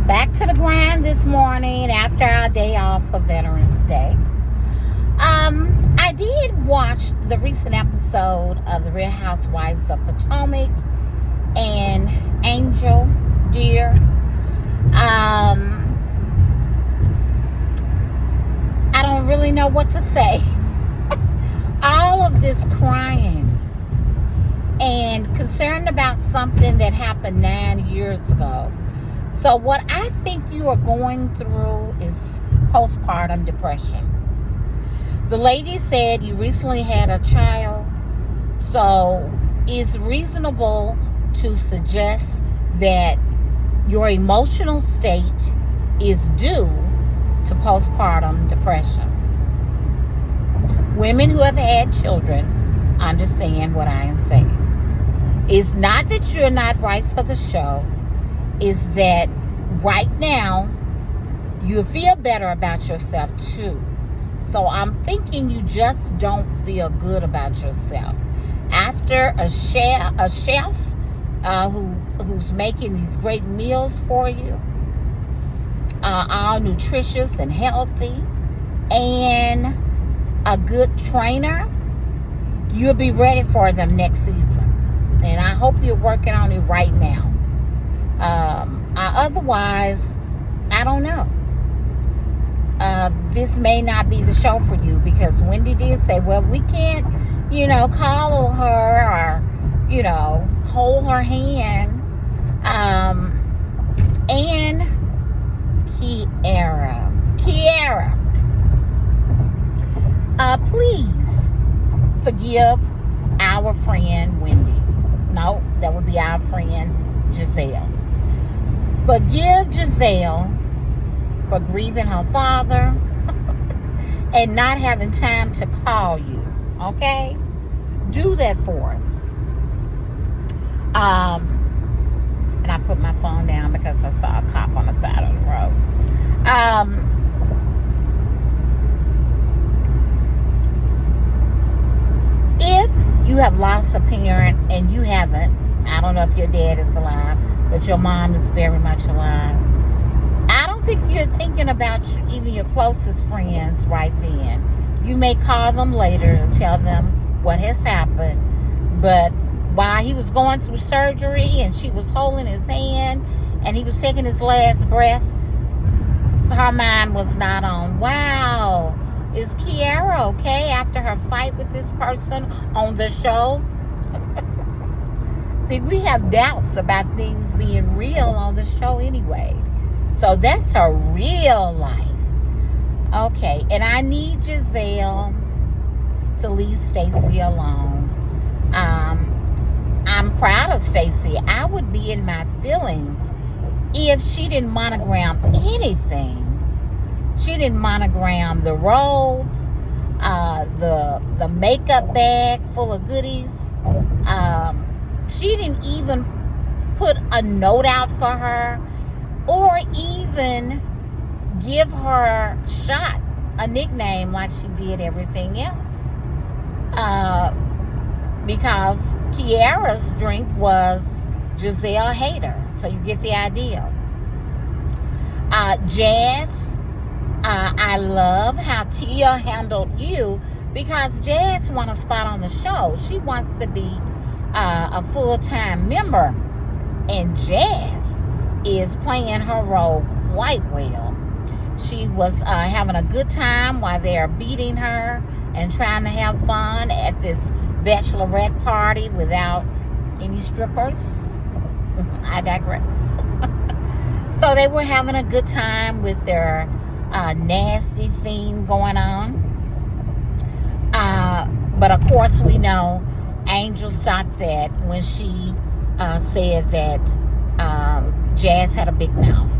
Back to the grind this morning after our day off for Veterans Day. I did watch the recent episode of The Real Housewives of Potomac and Angel Deer. I don't really know what to say. All of this crying and concerned about something that happened 9 years ago. So what I think you are going through is postpartum depression. The lady said you recently had a child, so it's reasonable to suggest that your emotional state is due to postpartum depression. Women who have had children understand what I am saying. It's not that you're not right for the show. Is that right now you feel better about yourself too. So I'm thinking you just don't feel good about yourself. After a chef who's making these great meals for you, all nutritious and healthy, and a good trainer, you'll be ready for them next season. And I hope you're working on it right now. Otherwise, I don't know. This may not be the show for you, because Wendy did say, well, we can't, call her or, hold her hand. And Kiara, please forgive our friend Wendy. No, that would be our friend Giselle. Forgive Giselle for grieving her father and not having time to call you. Okay? Do that for us. And I put my phone down because I saw a cop on the side of the road. If you have lost a parent and you haven't, I don't know if your dad is alive, but your mom is very much alive, I don't think you're thinking about even your closest friends right then. You may call them later to tell them what has happened, but while he was going through surgery and she was holding his hand and he was taking his last breath, her mind was not on, wow, is Kiara okay after her fight with this person on the show? See, we have doubts about things being real on the show anyway. So that's her real life. Okay, and I need Giselle to leave Stacy alone. I'm proud of Stacy. I would be in my feelings if she didn't monogram anything. She didn't monogram the robe, the makeup bag full of goodies. She didn't even put a note out for her, or even give her shot a nickname like she did everything else. Because Kiara's drink was Giselle Hater. So you get the idea. Jazz, I love how Tia handled you, because Jazz won a spot on the show. She wants to be a full-time member, and Jazz is playing her role quite well. She was having a good time while they are beating her and trying to have fun at this bachelorette party without any strippers. I digress. So they were having a good time with their nasty theme going on. But of course we know Angel stopped that when she said that Jazz had a big mouth.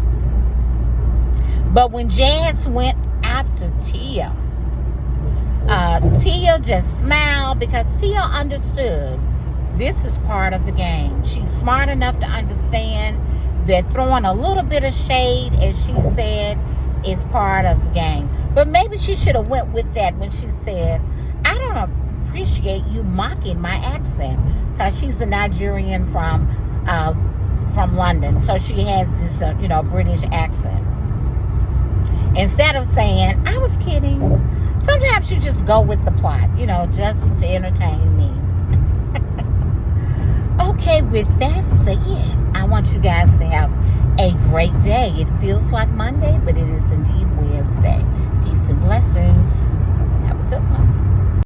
But when Jazz went after Tia, Tia just smiled, because Tia understood this is part of the game. She's smart enough to understand that throwing a little bit of shade, as she said, is part of the game. But maybe she should have went with that when she said, I don't appreciate you mocking my accent, because she's a Nigerian from from London, so she has this, British accent. Instead of saying, I was kidding, sometimes you just go with the plot, just to entertain me. Okay, with that said, I want you guys to have a great day. It feels like Monday